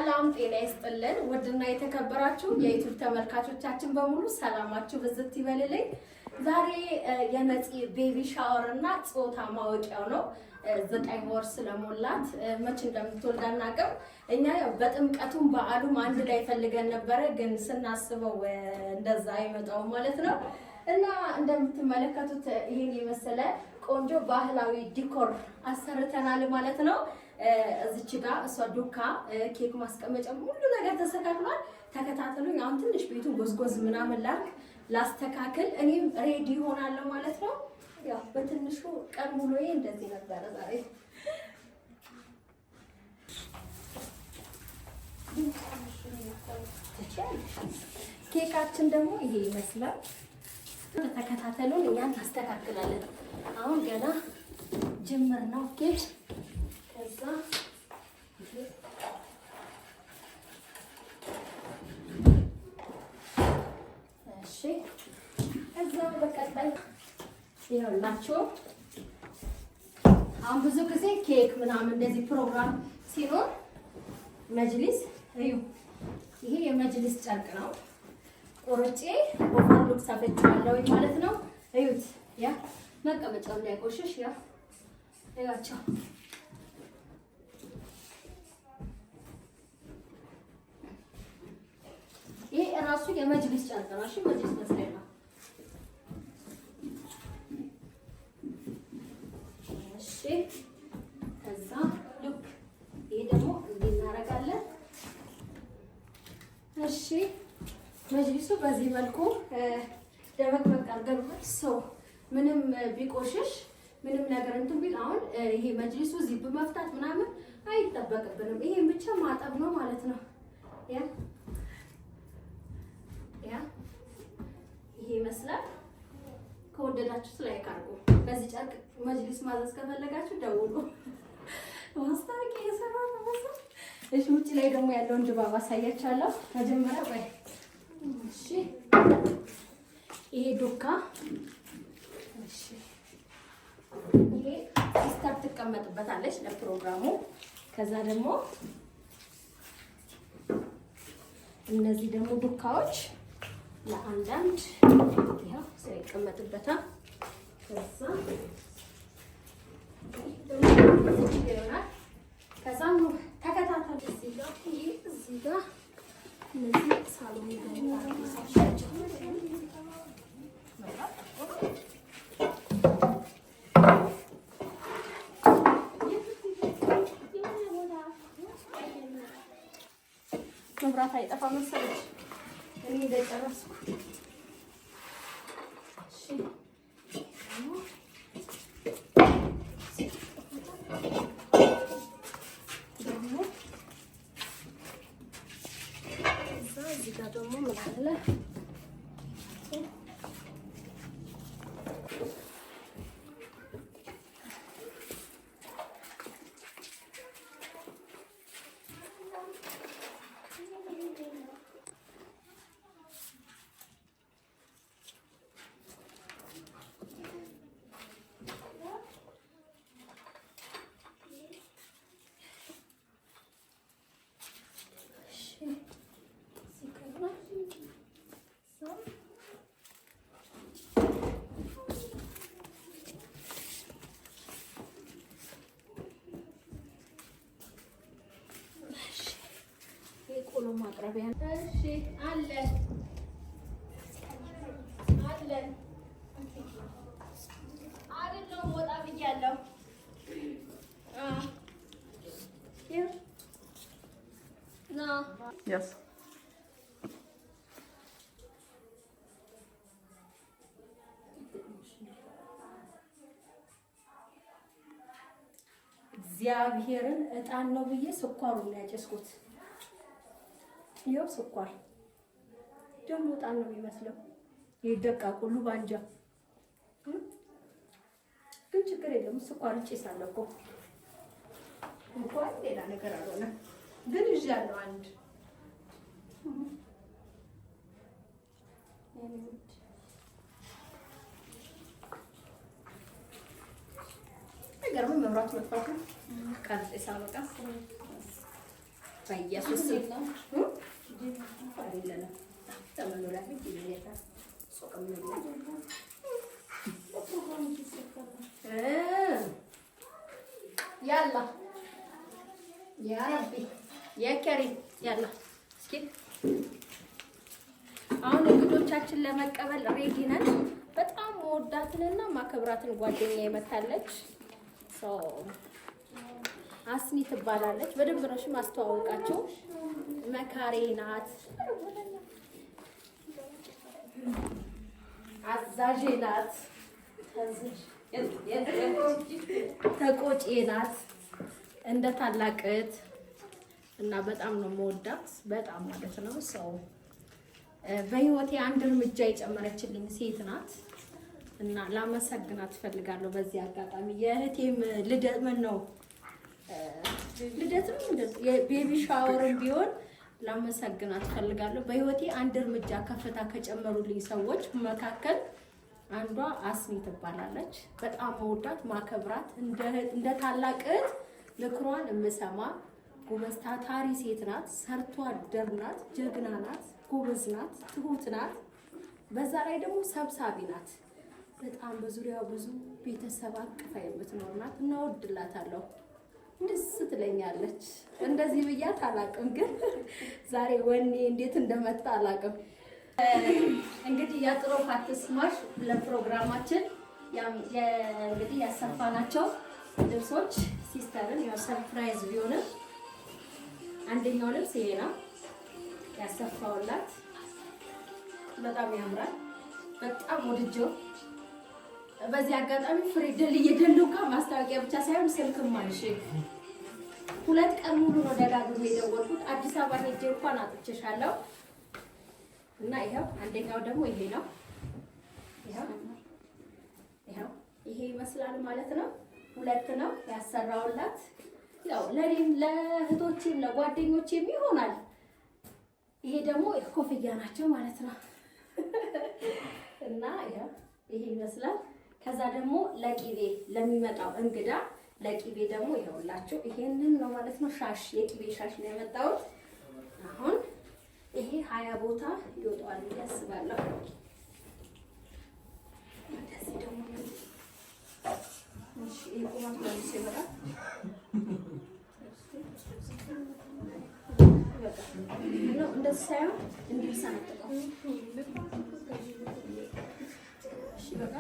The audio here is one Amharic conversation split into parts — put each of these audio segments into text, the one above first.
ሰላም ጤና ይስጥልን። ውድና የተከበራችሁ የዩቲዩብ ተመልካቾቻችን በሙሉ ሰላማችሁ ብዝት ይበልልኝ። ዛሬ የነፂ ቤቢ ሻወር እና ጾታ ማወቂያው ነው። 9 ወር ስለሞላት መቼ እንደምትወልድ አናውቅም። እኛ ያው በጥምቀቱም በዓሉም አንድ ላይ ፈልገን ነበረ፣ ግን ስናስበው እንደዛ አይመጣውም ማለት ነው። እና እንደምትመለከቱት ይሄን የመሰለ ቆንጆ ባህላዊ ዲኮር አሰርተናል ማለት ነው። እዚች ጋር እሷ ዱካ ኬክ ማስቀመጫ ሁሉ ነገር ተስተካክሏል። ተከታተሉኝ። አሁን ትንሽ ቤቱን ጎዝጎዝ ምናምን ላስተካክል፣ እኔም ሬዲ ሆናለሁ ማለት ነው። ያው በትንሹ ቀን ሙሉዬ እንደዚህ ነበረ ዛሬ። ኬካችን ደግሞ ይሄ ይመስላል። ተከታተሉን፣ እኛን ታስተካክላለን። አሁን ገና ጅምር ነው ኬክ። ከዛ እሺ፣ ከዛ በቀጣይ ይኸውላችሁ አሁን ብዙ ጊዜ ኬክ ምናምን እንደዚህ ፕሮግራም ሲኖር መጅሊስ እዩ። ይሄ የመጅሊስ ጨርቅ ነው። ቆርጬ ኦቨርሎክ ሰፍቼዋለሁ ማለት ነው። እዩት፣ ያ መቀመጫው እንዳይቆሽሽ ያ እያቸው። ይሄ እራሱ የመጅሊስ ጨርቅ ነው። እሺ፣ መጅሊስ መስሪያ ነው። እሺ፣ ከዛ ሉክ ይሄ ደግሞ እንዲህ እናደርጋለን። እሺ፣ መጅሊሱ በዚህ መልኩ ደመቅመቅ አድርገን ሰው ምንም ቢቆሽሽ ምንም ነገር እንትን ቢል አሁን ይሄ መጅሊሱ ዚፕ መፍታት ምናምን አይጠበቅብንም። ይሄን ብቻ ማጠብ ነው ማለት ነው። ያ ይሄ ይመስላል። ከወደዳችሁት ላይክ አድርጉ። በዚህ ጨርቅ መጅሊስ ማዘዝ ከፈለጋችሁ ደውሉ። ማስታወቂያ እየሰራሁ ነው ማለት። እሺ፣ ውጪ ላይ ደግሞ ያለውን ድባብ አሳያችኋለሁ። መጀመሪያ ወይ እሺ፣ ይሄ ዱካ እሺ፣ ይሄ ሲስተር ትቀመጥበታለች ለፕሮግራሙ። ከዛ ደግሞ እነዚህ ደግሞ ዱካዎች ለአንዳንድ ያው ሰው ይቀመጥበታል። ከዛ ከዛ ተከታተሉ። እዚህ ጋር እነዚህ ሳሎን መብራት አይጠፋ መሰለሽ እኔ እንደጨረስኩ። እሺ፣ ደግሞ እዚህ ጋር ደግሞ ምን አለ ቆሎ ማቅረቢያ። እሺ፣ አለን አይደለም፣ ወጣ ብያለሁ። Yes. እግዚአብሔርን እጣን ነው ብዬ ስኳሩን ያጨስኩት። ይኸው ስኳር ደግሞ እጣን ነው የሚመስለው። ይደቃቁ ሉባንጃ ግን ችግር የለም። ስኳር እጭሳለሁ እኮ እንኳን ሌላ ነገር አልሆነ። ግን ይዣለሁ አንድ ነገር ምን መብራት መጥፋቱ ቃል ጤሳ በቃ በኢየሱስ ነው አይደለም ተመኖላ ቢልየታ ሶቀም ነው ያላ ያ ረቢ ያ ከሪም ያላ እስኪ አሁን እንግዶቻችን ለመቀበል ሬዲ ነን። በጣም ወዳትንና ማከብራትን ጓደኛዬ መታለች። አስኒ ትባላለች። በደንብ ነው ማስተዋወቃቸው። መካሬ ናት፣ አዛዤ ናት፣ ተቆጪ ናት፣ እንደ ታላቅት እና በጣም ነው የምወዳት በጣም ማለት ነው። ሰው በህይወቴ አንድ እርምጃ የጨመረችልኝ ሴት ናት እና ላመሰግናት እፈልጋለሁ በዚህ አጋጣሚ። የእህቴም ልደት ምን ነው ልደት ነው የቤቢ ሻወርም ቢሆን ላመሰግናት እፈልጋለሁ። በህይወቴ አንድ እርምጃ ከፍታ ከጨመሩልኝ ሰዎች መካከል አንዷ አስኒ ትባላለች። በጣም መወዳት ማከብራት እንደ ታላቅ እህት ምክሯን የምሰማ ጎበዝ ታታሪ ሴት ናት። ሰርቶ አደር ናት። ጀግና ናት። ጎበዝ ናት። ትሁት ናት። በዛ ላይ ደግሞ ሰብሳቢ ናት። በጣም በዙሪያው ብዙ ቤተሰብ አቅፋ የምትኖር ናት እና እወድላታለሁ። ደስ ትለኛለች። እንደዚህ ብያት አላውቅም፣ ግን ዛሬ ወኔ እንዴት እንደመጣ አላውቅም። እንግዲህ የጥሮፋት ስማሽ ለፕሮግራማችን እንግዲህ ያሰፋናቸው ልብሶች ሲስተርን ያው ሰርፕራይዝ ቢሆንም አንደኛው ልብስ ይሄ ነው ያሰፋውላት። በጣም ያምራል። በጣም ወድጄው በዚህ አጋጣሚ ፍሬ ደልየደሉካ ማስታወቂያ ብቻ ሳይሆን ስልክም አንሺ 2 ቀን ሙሉ ነው ደጋግሜ የደወልኩት። አዲስ አበባ ሄጄ እንኳን አጥቼሻለሁ እና ይሄው አንደኛው ደግሞ ይሄ ነው። ይሄው ይሄ ይመስላል ማለት ነው። 2 ነው ያሰራውላት። ያው ለኔም ለእህቶቼም ለጓደኞቼም ይሆናል። ይሄ ደግሞ ኮፍያ ናቸው ማለት ነው እና ይሄ ይመስላል። ከዛ ደግሞ ለቂቤ ለሚመጣው እንግዳ ለቂቤ ደግሞ ይኸውላችሁ ይሄንን ነው ማለት ነው። ሻሽ የቂቤ ሻሽ ነው የመጣሁት። አሁን ይሄ 20 ቦታ ይወጣዋል ያስባለሁ። እንደዚህ ደግሞ እሺ ይቆማል ማለት ሲመጣ ነው እንደዚህ ሳይሆን እንዲህ ሳነጥቀው እሺ በቃ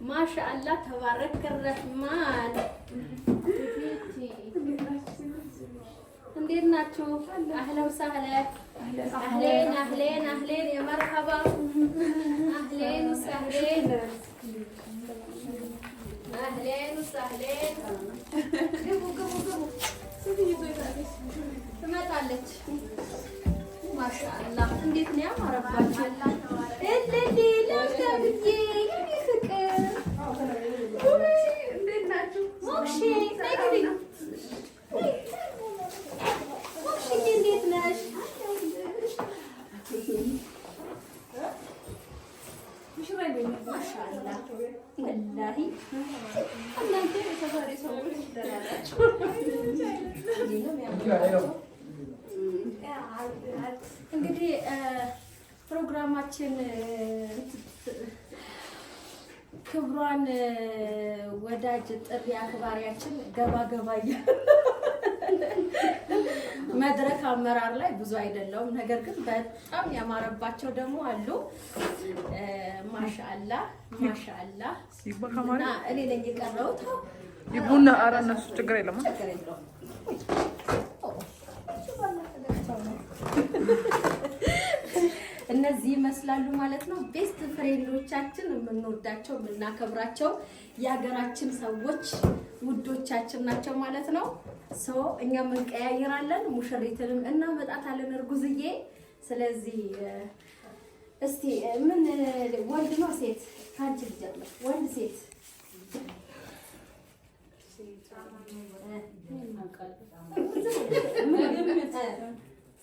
ማሻአላህ ተባረከ ረህማን። እንዴት ናችሁ? አህለን ወሰህለን አህሌን አህሌን አህሌን የመርሐባ አህሌን ወሰህሌን አህሌን ወሰህሌን። ግቡ ግቡ ግቡ። ትመጣለች። ማሻአላህ እንዴት ነው ያማረባችሁ? እልል ለምደብዬ ፍቅር እንዴት ናችሁ? ሞክሼ ነግሪ ሞክሼ እንዴት ነሽ? ማሻአላህ ወላሂ እናንተ የተፈሪ ሰዎች ደራላችሁ። እንግዲህ ፕሮግራማችን ክብሯን ወዳጅ ጥሪ አክባሪያችን ገባ ገባ መድረክ አመራር ላይ ብዙ አይደለውም። ነገር ግን በጣም ያማረባቸው ደግሞ አሉ። ማሻአላ ማሻአላ እና እኔ ነኝ የቀረሁት። ይቡና ኧረ እነሱ ችግር የለም ችግር የለውም። እነዚህ ይመስላሉ ማለት ነው። ቤስት ፍሬንዶቻችን የምንወዳቸው የምናከብራቸው የሀገራችን ሰዎች ውዶቻችን ናቸው ማለት ነው። እኛም እንቀያየራለን፣ ሙሽሪትንም እናመጣታለን እርጉዝዬ። ስለዚህ እስቲ ምን ወንድ ነው ሴት? ካንቺ ልጀምር። ወንድ ሴት?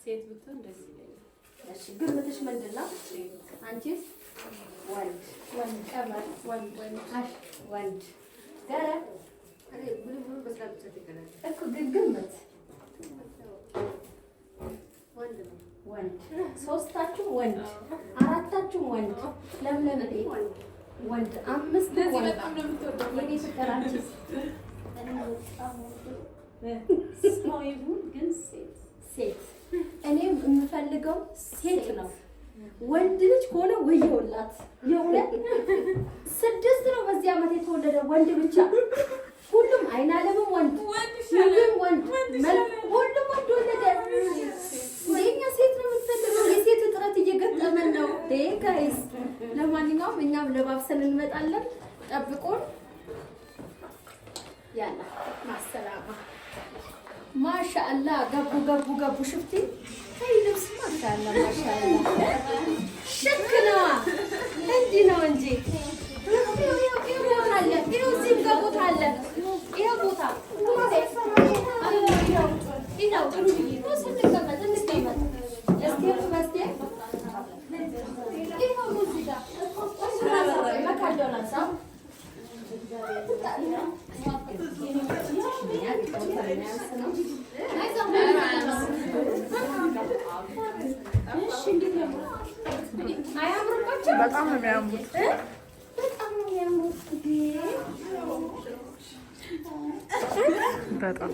ሴት ብትሆን ደስ ይለኛል። እሺ ግምትሽ ምንድን ነው? አንቺስ? ወንድ ወንድ ቀመር ወንድ ወንድ አሽ ወንድ ገረ አሬ ብሉ ብሉ በስራት ተከለ እኮ ግምት ወንድ ነው። ወንድ ሶስታችሁም ወንድ፣ አራታችሁም ወንድ። ለምለም ወንድ አምስት ወንድ። በጣም ነው የምትወደው የኔ ፍቅር አንቺስ? ሰው ይሁን ግን ሴት ሴት። እኔም የምፈልገው ሴት ነው። ወንድ ልጅ ከሆነ ወየውላት። የእውነት 6 ነው በዚህ ዓመት የተወለደ ወንድ ብቻ። ሁሉም አይናለምም ወንድ ሁሉም ወንድ ሁሉም ወንድ ወለደ። የእኛ ሴት ነው የምንፈልገው። የሴት እጥረት እየገጠመን ነው ጋይስ። ለማንኛውም እኛም ለባብሰን እንመጣለን። ጠብቁን። ያላ ማሰላማ ማሻአላ ገቡ ገቡ ገቡ። ሽፍቲ ከይ ልብስ ማሻአላ ማሻአላ ሽክ ነው። እንዲህ ነው እንጂ ይኸው አለ። ይኸው እዚህም ጋር ቦታ አለ። ይኸው ቦታ በጣም ነው የሚያምሩት። በጣም